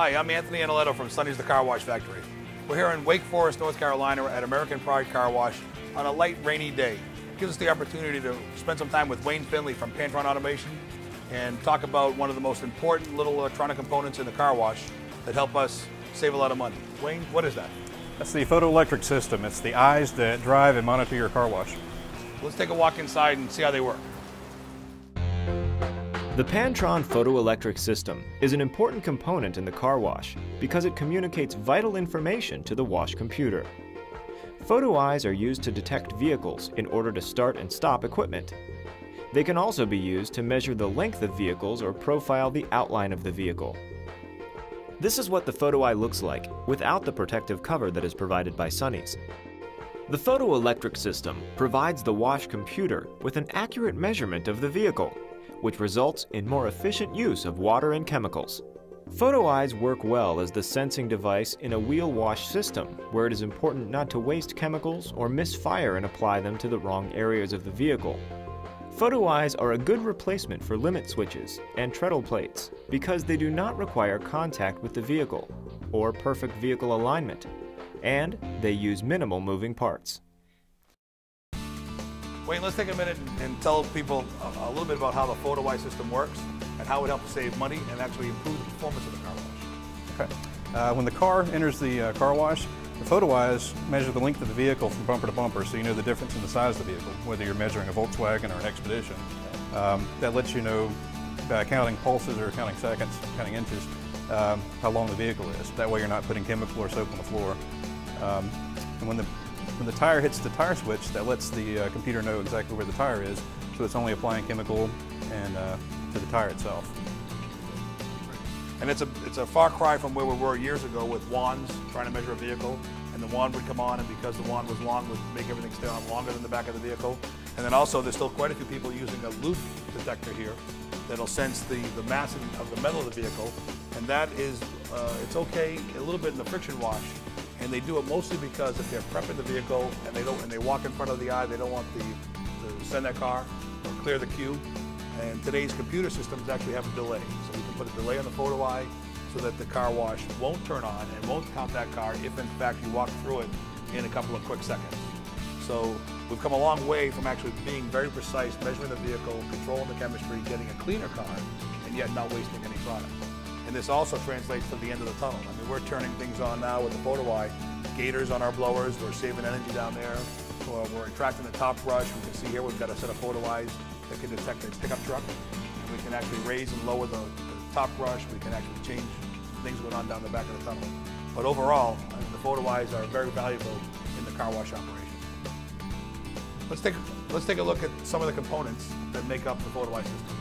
Hi, I'm Anthony Analetto from Sonny's The Car Wash Factory. We're here in Wake Forest, North Carolina at American Pride Car Wash on a light, rainy day. It gives us the opportunity to spend some time with Wayne Finley from Pantron Automation and talk about one of the most important little electronic components in the car wash that help us save a lot of money. Wayne, what is that? That's the photoelectric system. It's the eyes that drive and monitor your car wash. Let's take a walk inside and see how they work. The Pantron photoelectric system is an important component in the car wash because it communicates vital information to the wash computer. Photo eyes are used to detect vehicles in order to start and stop equipment. They can also be used to measure the length of vehicles or profile the outline of the vehicle. This is what the photo eye looks like without the protective cover that is provided by Sonny's. The photoelectric system provides the wash computer with an accurate measurement of the vehicle, which results in more efficient use of water and chemicals. Photo eyes work well as the sensing device in a wheel wash system, where it is important not to waste chemicals or misfire and apply them to the wrong areas of the vehicle. Photo eyes are a good replacement for limit switches and treadle plates because they do not require contact with the vehicle or perfect vehicle alignment, and they use minimal moving parts. Wayne, let's take a minute and tell people a little bit about how the photo eye system works and how it helps save money and actually improve the performance of the car wash. Okay. When the car enters the car wash, the photo eyes measure the length of the vehicle from bumper to bumper, so you know the difference in the size of the vehicle, whether you're measuring a Volkswagen or an Expedition. That lets you know, by counting pulses or counting seconds, counting inches, how long the vehicle is. That way you're not putting chemical or soap on the floor. And when the tire hits the tire switch, that lets the computer know exactly where the tire is, so it's only applying chemical and to the tire itself. And it's a far cry from where we were years ago with wands trying to measure a vehicle, and the wand would come on, and because the wand was long, would make everything stay on longer than the back of the vehicle. And then also there's still quite a few people using a loop detector here that'll sense the mass of the metal of the vehicle, and that is, it's okay a little bit in the friction wash. And they do it mostly because if they're prepping the vehicle and they walk in front of the eye, they don't want to send that car or clear the queue. And today's computer systems actually have a delay. So we can put a delay on the photo eye so that the car wash won't turn on and won't count that car if in fact you walk through it in a couple of quick seconds. So we've come a long way from actually being very precise, measuring the vehicle, controlling the chemistry, getting a cleaner car, and yet not wasting any product. And this also translates to the end of the tunnel. I mean, we're turning things on now with the photo eye, gators on our blowers, we're saving energy down there, or we're attracting the top brush. We can see here we've got a set of photo eyes that can detect a pickup truck. And we can actually raise and lower the top brush. We can actually change things going on down the back of the tunnel. But overall, the photo eyes are very valuable in the car wash operation. Let's take a look at some of the components that make up the photo eye system.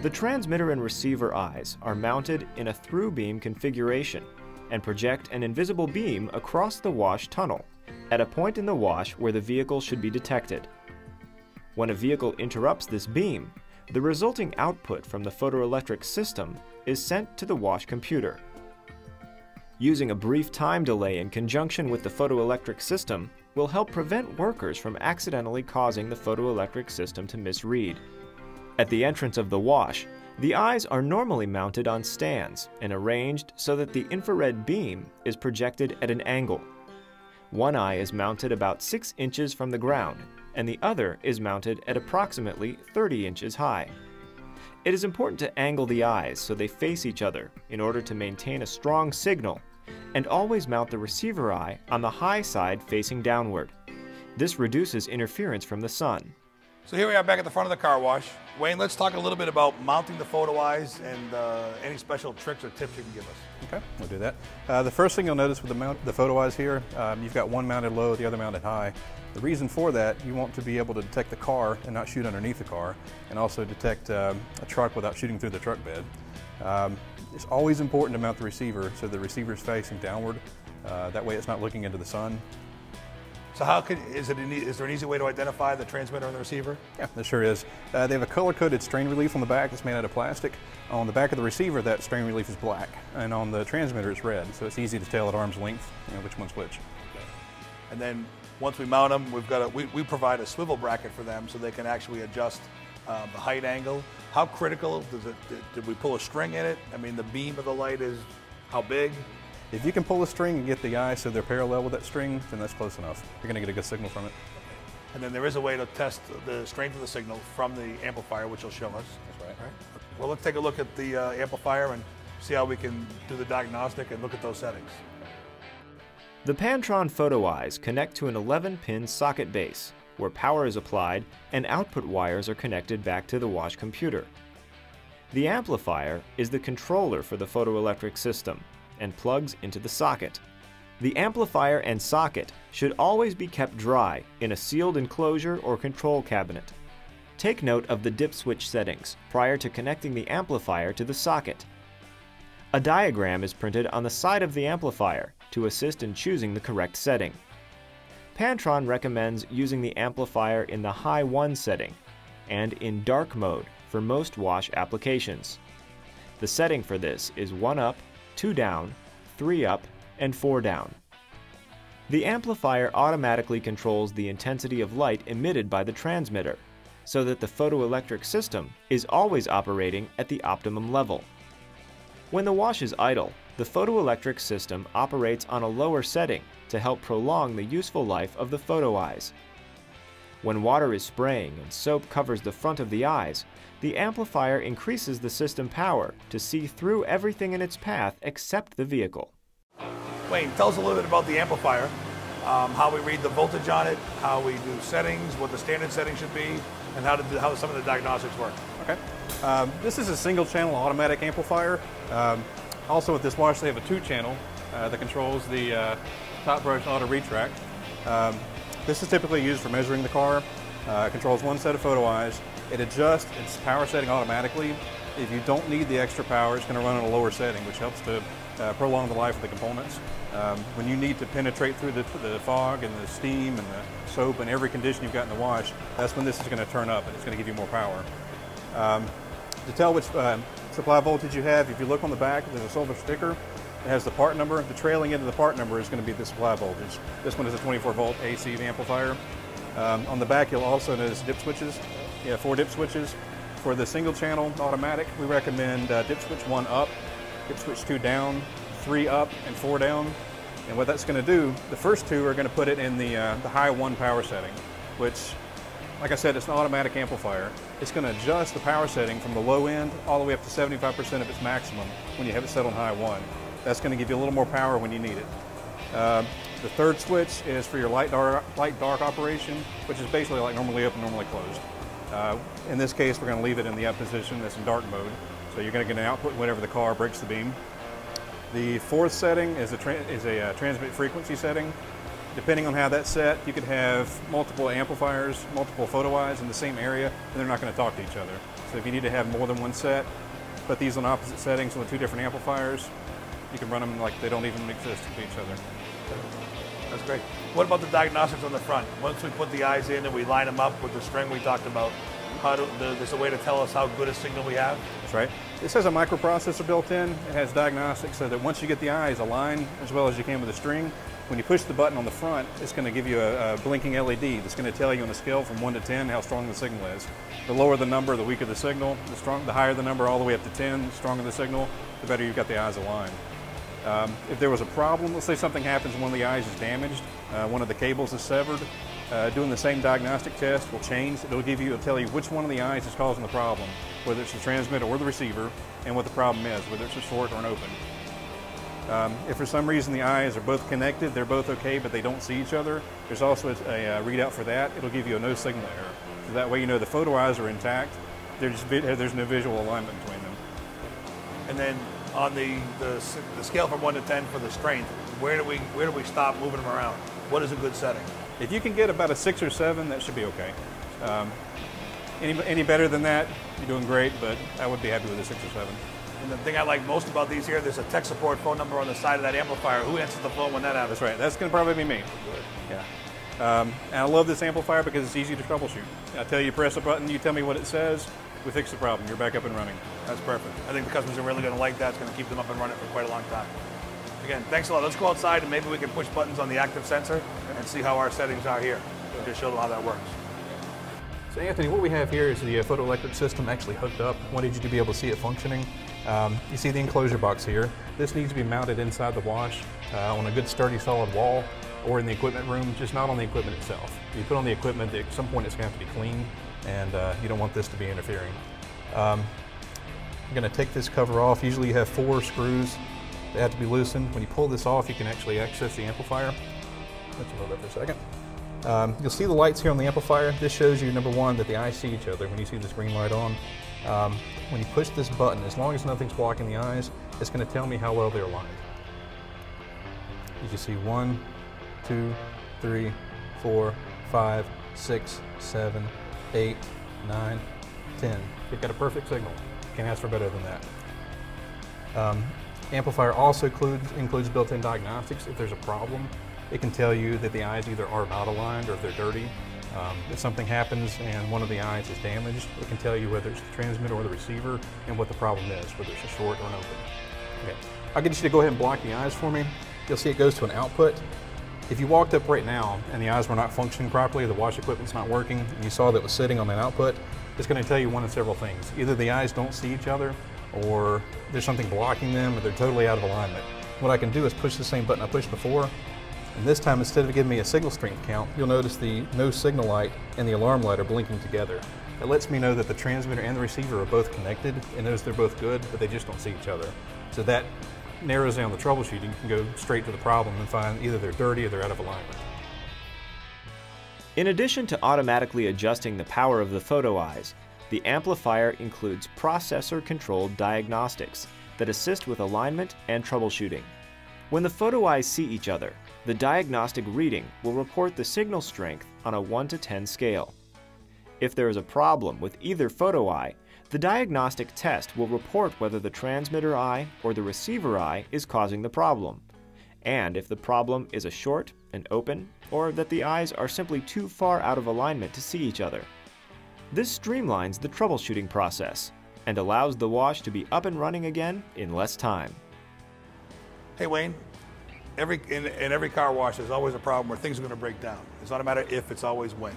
The transmitter and receiver eyes are mounted in a through beam configuration and project an invisible beam across the wash tunnel at a point in the wash where the vehicle should be detected. When a vehicle interrupts this beam, the resulting output from the photoelectric system is sent to the wash computer. Using a brief time delay in conjunction with the photoelectric system will help prevent workers from accidentally causing the photoelectric system to misread. At the entrance of the wash, the eyes are normally mounted on stands and arranged so that the infrared beam is projected at an angle. One eye is mounted about 6 inches from the ground, and the other is mounted at approximately 30 inches high. It is important to angle the eyes so they face each other in order to maintain a strong signal, and always mount the receiver eye on the high side facing downward. This reduces interference from the sun. So here we are back at the front of the car wash. Wayne, let's talk a little bit about mounting the photo eyes and any special tricks or tips you can give us. Okay, we'll do that. The first thing you'll notice with the photo eyes here, you've got one mounted low, the other mounted high. The reason for that, you want to be able to detect the car and not shoot underneath the car, and also detect a truck without shooting through the truck bed. It's always important to mount the receiver so the receiver is facing downward. That way it's not looking into the sun. So is there an easy way to identify the transmitter and the receiver? Yeah, there sure is. They have a color-coded strain relief on the back that's made out of plastic. On the back of the receiver, that strain relief is black, and on the transmitter it's red, so it's easy to tell at arm's length which one's which. Okay. And then once we mount them, we provide a swivel bracket for them so they can actually adjust the height angle. How critical does it, did we pull a string in it? I mean, the beam of the light is how big? If you can pull a string and get the eyes so they're parallel with that string, then that's close enough. You're going to get a good signal from it. And then there is a way to test the strength of the signal from the amplifier, which will show us. That's right. Well, let's take a look at the amplifier and see how we can do the diagnostic and look at those settings. The Pantron photo eyes connect to an 11-pin socket base, where power is applied and output wires are connected back to the wash computer. The amplifier is the controller for the photoelectric system and plugs into the socket. The amplifier and socket should always be kept dry in a sealed enclosure or control cabinet. Take note of the dip switch settings prior to connecting the amplifier to the socket. A diagram is printed on the side of the amplifier to assist in choosing the correct setting. Pantron recommends using the amplifier in the high 1 setting and in dark mode for most wash applications. The setting for this is 1 up, 2 down, 3 up, and 4 down. The amplifier automatically controls the intensity of light emitted by the transmitter, so that the photoelectric system is always operating at the optimum level. When the wash is idle, the photoelectric system operates on a lower setting to help prolong the useful life of the photo eyes. When water is spraying and soap covers the front of the eyes, the amplifier increases the system power to see through everything in its path except the vehicle. Wayne, tell us a little bit about the amplifier, how we read the voltage on it, how we do settings, what the standard settings should be, and how some of the diagnostics work. Okay. This is a single channel automatic amplifier. Also with this wash they have a 2-channel that controls the top brush auto retract. This is typically used for measuring the car. It controls 1 set of photo eyes. It adjusts its power setting automatically. If you don't need the extra power, it's going to run at a lower setting, which helps to prolong the life of the components. When you need to penetrate through the fog and the steam and the soap and every condition you've got in the wash, that's when this is going to turn up and it's going to give you more power. To tell which supply voltage you have, if you look on the back, there's a silver sticker. It has the part number. The trailing end of the part number is going to be the supply voltage. This one is a 24-volt AC amplifier. On the back, you'll also notice dip switches. You have 4 dip switches. For the single channel automatic, we recommend dip switch 1 up, dip switch 2 down, 3 up, and 4 down. And what that's going to do, the first 2 are going to put it in the high 1 power setting, which, like I said, it's an automatic amplifier. It's going to adjust the power setting from the low end all the way up to 75% of its maximum when you have it set on high 1. That's going to give you a little more power when you need it. The third switch is for your light dark operation, which is basically like normally open, normally closed. In this case, we're going to leave it in the up position that's in dark mode. So you're going to get an output whenever the car breaks the beam. The fourth setting is a transmit frequency setting. Depending on how that's set, you could have multiple amplifiers, multiple photo eyes in the same area, and they're not going to talk to each other. So if you need to have more than one set, put these on opposite settings with 2 different amplifiers. You can run them like they don't even exist to each other. That's great. What about the diagnostics on the front? Once we put the eyes in and we line them up with the string we talked about, there's a way to tell us how good a signal we have? That's right. This has a microprocessor built in. It has diagnostics so that once you get the eyes aligned as well as you can with the string, when you push the button on the front, it's going to give you a blinking LED that's going to tell you on a scale from 1 to 10 how strong the signal is. The lower the number, the weaker the signal. The higher the number, all the way up to 10, the stronger the signal, the better you've got the eyes aligned. If there was a problem, let's say something happens and one of the eyes is damaged, one of the cables is severed, doing the same diagnostic test will change. It'll tell you which one of the eyes is causing the problem, whether it's the transmitter or the receiver, and what the problem is, whether it's a short or an open. If for some reason the eyes are both connected, they're both okay, but they don't see each other, there's also a readout for that. It'll give you a no signal error. So that way you know the photo eyes are intact. There's no visual alignment between them. And then on the scale from 1 to 10 for the strength, where do we stop moving them around? What is a good setting? If you can get about a 6 or 7, that should be okay. Any better than that, you're doing great, but I would be happy with a 6 or 7. And the thing I like most about these here, there's a tech support phone number on the side of that amplifier. Who answers the phone when that happens? That's right. That's going to probably be me. Good. Yeah. And I love this amplifier because it's easy to troubleshoot. I tell you, press a button, you tell me what it says, we fix the problem. You're back up and running. That's perfect. I think the customers are really going to like that. It's going to keep them up and running for quite a long time. Again, thanks a lot. Let's go outside and maybe we can push buttons on the active sensor and see how our settings are here. Just show them how that works. So Anthony, what we have here is the photoelectric system actually hooked up. I wanted you to be able to see it functioning. You see the enclosure box here. This needs to be mounted inside the wash on a good sturdy solid wall or in the equipment room, just not on the equipment itself. You put on the equipment, at some point it's going to have to be cleaned, and you don't want this to be interfering. I'm going to take this cover off. Usually you have 4 screws that have to be loosened. When you pull this off, you can actually access the amplifier. Let's hold that for a second. You'll see the lights here on the amplifier. This shows you, number 1, that the eyes see each other when you see this green light on. When you push this button, as long as nothing's blocking the eyes, it's going to tell me how well they're aligned. You can see 1, 2, 3, 4, 5, 6, 7, 8, 9, 10. You've got a perfect signal. Can't ask for better than that. Amplifier also includes built-in diagnostics. If there's a problem, it can tell you that the eyes either are not aligned or if they're dirty. If something happens and one of the eyes is damaged, it can tell you whether it's the transmitter or the receiver and what the problem is, whether it's a short or an open. Okay. I'll get you to go ahead and block the eyes for me. You'll see it goes to an output. If you walked up right now and the eyes were not functioning properly, the wash equipment's not working, and you saw that it was sitting on that output, it's going to tell you one of several things. Either the eyes don't see each other, or there's something blocking them, or they're totally out of alignment. What I can do is push the same button I pushed before, and this time, instead of giving me a signal strength count, you'll notice the no signal light and the alarm light are blinking together. It lets me know that the transmitter and the receiver are both connected. It knows they're both good, but they just don't see each other. So that narrows down the troubleshooting. You can go straight to the problem and find either they're dirty or they're out of alignment. In addition to automatically adjusting the power of the photo eyes, the amplifier includes processor-controlled diagnostics that assist with alignment and troubleshooting. When the photo eyes see each other, the diagnostic reading will report the signal strength on a 1 to 10 scale. If there is a problem with either photo eye, the diagnostic test will report whether the transmitter eye or the receiver eye is causing the problem, and if the problem is a short, an open, or that the eyes are simply too far out of alignment to see each other. This streamlines the troubleshooting process and allows the wash to be up and running again in less time. Hey Wayne, in every car wash there's always a problem where things are going to break down. It's not a matter if, it's always when.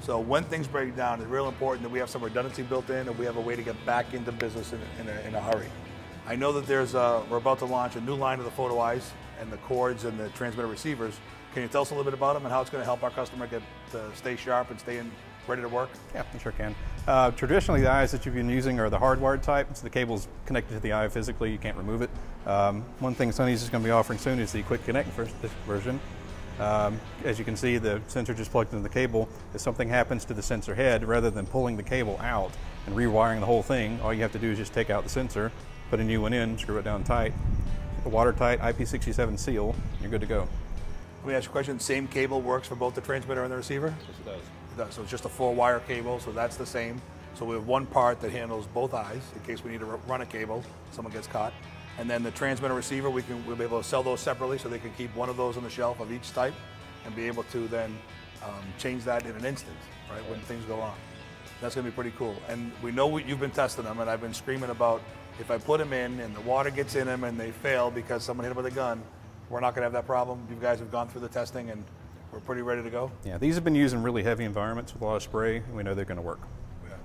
So when things break down, it's real important that we have some redundancy built in and we have a way to get back into business in a hurry. I know that we're about to launch a new line of the photo eyes and the cords and the transmitter receivers. Can you tell us a little bit about them and how it's going to help our customer get to stay sharp and stay ready to work? Yeah, I sure can. Traditionally, the eyes that you've been using are the hardwired type, so the cable's connected to the eye physically, you can't remove it. One thing Sony's is going to be offering soon is the Quick Connect version. As you can see, the sensor just plugged into the cable. If something happens to the sensor head, rather than pulling the cable out and rewiring the whole thing, all you have to do is just take out the sensor, put a new one in, screw it down tight, a watertight IP67 seal, and you're good to go. Let me ask you a question. Same cable works for both the transmitter and the receiver? Yes, it does. It does. So it's just a 4-wire cable, so that's the same. So we have one part that handles both eyes in case we need to run a cable, someone gets caught. And then the transmitter receiver, we'll be able to sell those separately, so they can keep one of those on the shelf of each type and be able to then change that in an instant, right, when things go on. That's going to be pretty cool. And we know you've been testing them, and I've been screaming about if I put them in and the water gets in them and they fail because someone hit them with a gun, we're not going to have that problem. You guys have gone through the testing and we're pretty ready to go. Yeah, these have been used in really heavy environments with a lot of spray, and we know they're going to work. Yeah.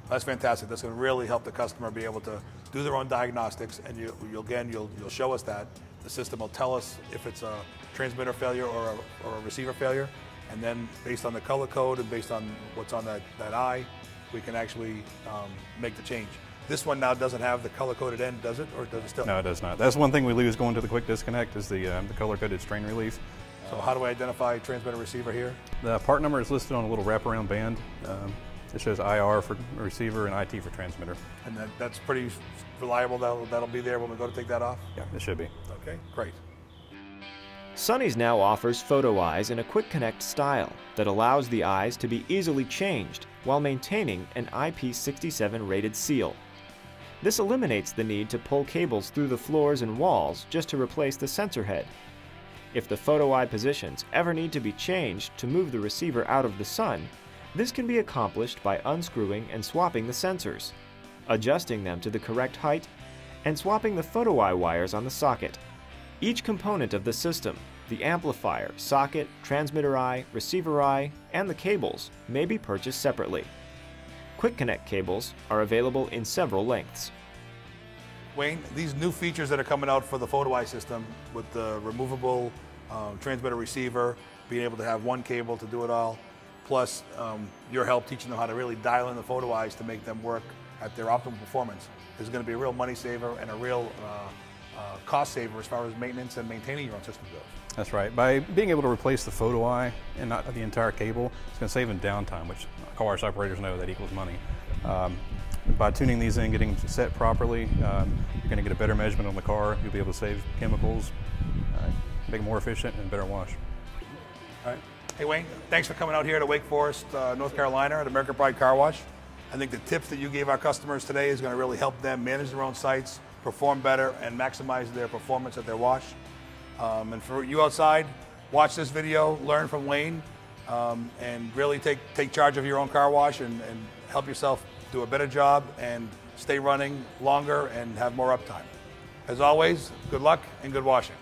That's fantastic. That's going to really help the customer be able to do their own diagnostics, and you'll show us that. The system will tell us if it's a transmitter failure or a receiver failure, and then based on the color code and based on what's on that eye, we can actually make the change. This one now doesn't have the color-coded end, does it, or does it still? No, it does not. That's one thing we lose going to the quick disconnect is the color-coded strain relief. So how do I identify transmitter receiver here? The part number is listed on a little wraparound band. It shows IR for receiver and IT for transmitter. And that's pretty reliable. That'll be there when we go to take that off? Yeah, it should be. Okay, great. Sony's now offers photo eyes in a quick connect style that allows the eyes to be easily changed while maintaining an IP67 rated seal. This eliminates the need to pull cables through the floors and walls just to replace the sensor head. If the photo eye positions ever need to be changed to move the receiver out of the sun, this can be accomplished by unscrewing and swapping the sensors, adjusting them to the correct height, and swapping the photo eye wires on the socket. Each component of the system, the amplifier, socket, transmitter eye, receiver eye, and the cables, may be purchased separately. quick connect cables are available in several lengths. Wayne, these new features that are coming out for the Photoeye system with the removable transmitter receiver, being able to have one cable to do it all, plus your help teaching them how to really dial in the Photoeyes to make them work at their optimal performance, is going to be a real money saver and a real cost saver as far as maintenance and maintaining your own system goes. That's right. By being able to replace the photo eye and not the entire cable, it's going to save in downtime, which car wash operators know that equals money. By tuning these in, getting them set properly, you're going to get a better measurement on the car. You'll be able to save chemicals, make it more efficient and better wash. All right. Hey Wayne, thanks for coming out here to Wake Forest, North Carolina at American Pride Car Wash. I think the tips that you gave our customers today is going to really help them manage their own sites, perform better, and maximize their performance at their wash. And for you outside, watch this video, learn from Wayne, and really take charge of your own car wash and help yourself do a better job and stay running longer and have more uptime. As always, good luck and good washing.